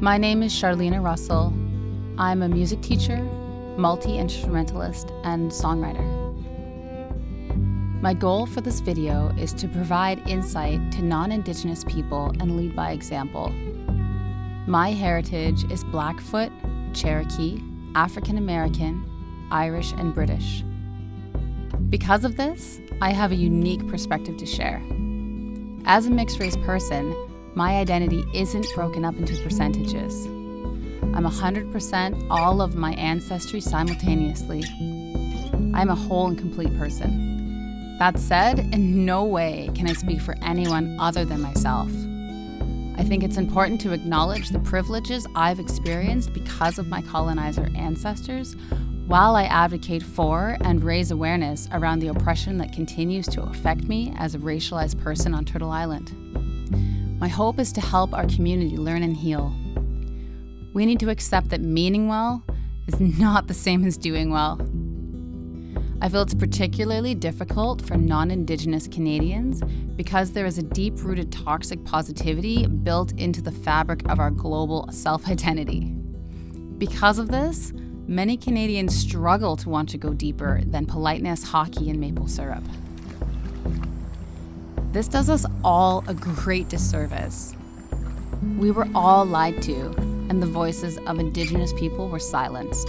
My name is Charlena Russell. I'm a music teacher, multi-instrumentalist, and songwriter. My goal for this video is to provide insight to non-Indigenous people and lead by example. My heritage is Blackfoot, Cherokee, African American, Irish, and British. Because of this, I have a unique perspective to share. As a mixed-race person, my identity isn't broken up into percentages. I'm 100% all of my ancestry simultaneously. I'm a whole and complete person. That said, in no way can I speak for anyone other than myself. I think it's important to acknowledge the privileges I've experienced because of my colonizer ancestors, while I advocate for and raise awareness around the oppression that continues to affect me as a racialized person on Turtle Island. My hope is to help our community learn and heal. We need to accept that meaning well is not the same as doing well. I feel it's particularly difficult for non-Indigenous Canadians because there is a deep-rooted toxic positivity built into the fabric of our global self-identity. Because of this, many Canadians struggle to want to go deeper than politeness, hockey, and maple syrup. This does us all a great disservice. We were all lied to, and the voices of Indigenous people were silenced.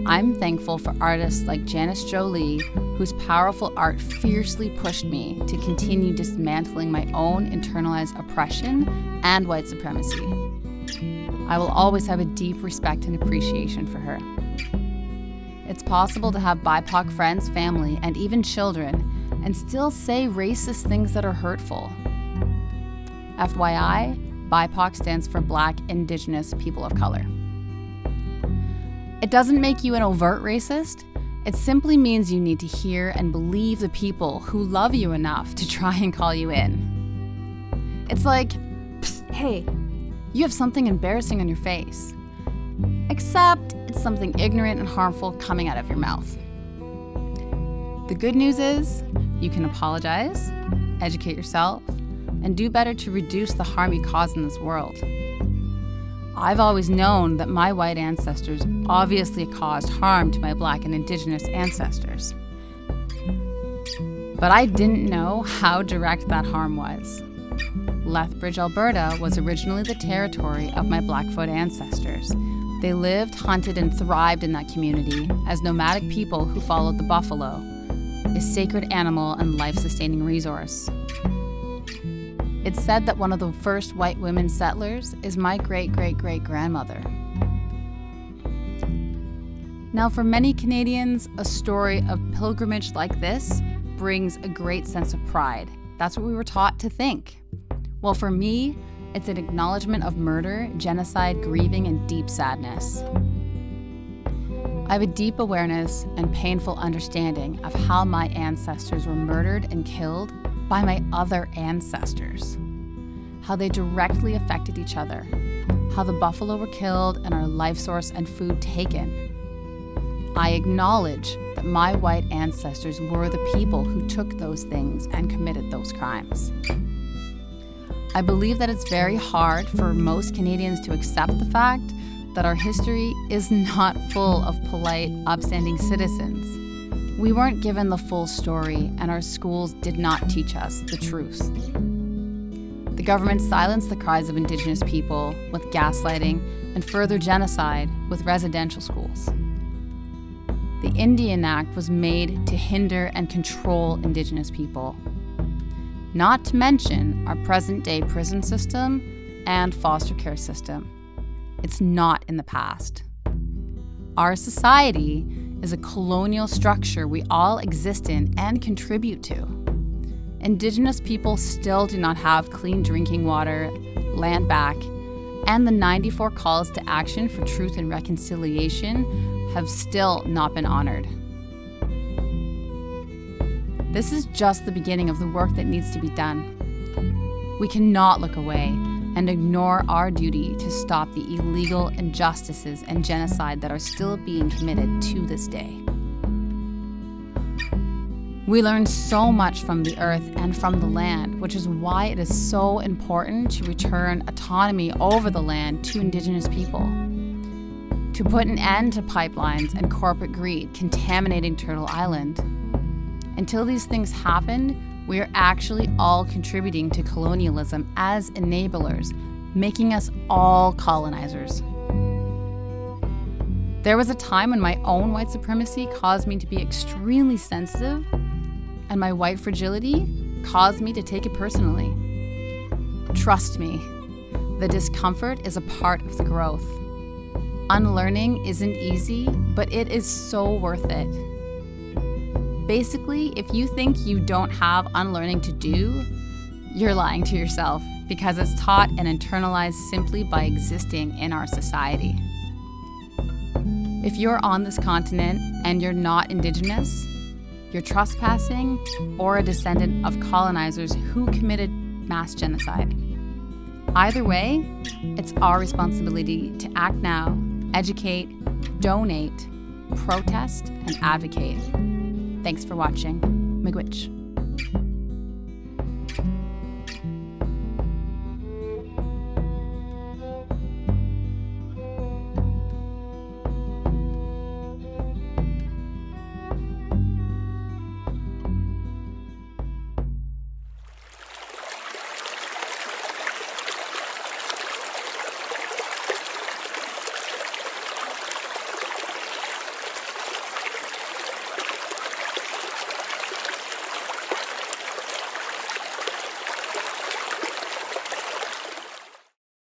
I'm thankful for artists like Janice Jolie, whose powerful art fiercely pushed me to continue dismantling my own internalized oppression and white supremacy. I will always have a deep respect and appreciation for her. It's possible to have BIPOC friends, family, and even children and still say racist things that are hurtful. FYI, BIPOC stands for Black, Indigenous, People of Color. It doesn't make you an overt racist. It simply means you need to hear and believe the people who love you enough to try and call you in. It's like, psst, hey, you have something embarrassing on your face. Except it's something ignorant and harmful coming out of your mouth. The good news is, you can apologize, educate yourself, and do better to reduce the harm you cause in this world. I've always known that my white ancestors obviously caused harm to my Black and Indigenous ancestors. But I didn't know how direct that harm was. Lethbridge, Alberta was originally the territory of my Blackfoot ancestors. They lived, hunted, and thrived in that community as nomadic people who followed the buffalo, a sacred animal and life-sustaining resource. It's said that one of the first white women settlers is my great-great-great-grandmother. Now, for many Canadians, a story of pilgrimage like this brings a great sense of pride. That's what we were taught to think. Well, for me, it's an acknowledgement of murder, genocide, grieving, and deep sadness. I have a deep awareness and painful understanding of how my ancestors were murdered and killed by my other ancestors, how they directly affected each other, how the buffalo were killed and our life source and food taken. I acknowledge that my white ancestors were the people who took those things and committed those crimes. I believe that it's very hard for most Canadians to accept the fact that our history is not full of polite, upstanding citizens. We weren't given the full story, and our schools did not teach us the truth. The government silenced the cries of Indigenous people with gaslighting and further genocide with residential schools. The Indian Act was made to hinder and control Indigenous people. Not to mention our present-day prison system and foster care system. It's not in the past. Our society is a colonial structure we all exist in and contribute to. Indigenous people still do not have clean drinking water, land back, and the 94 calls to action for truth and reconciliation have still not been honored. This is just the beginning of the work that needs to be done. We cannot look away and ignore our duty to stop the illegal injustices and genocide that are still being committed to this day. We learn so much from the earth and from the land, which is why it is so important to return autonomy over the land to Indigenous people. To put an end to pipelines and corporate greed contaminating Turtle Island. Until these things happen, we are actually all contributing to colonialism as enablers, making us all colonizers. There was a time when my own white supremacy caused me to be extremely sensitive, and my white fragility caused me to take it personally. Trust me, the discomfort is a part of the growth. Unlearning isn't easy, but it is so worth it. Basically, if you think you don't have unlearning to do, you're lying to yourself, because it's taught and internalized simply by existing in our society. If you're on this continent and you're not Indigenous, you're trespassing or a descendant of colonizers who committed mass genocide. Either way, it's our responsibility to act now, educate, donate, protest, and advocate. Thanks for watching. Miigwech.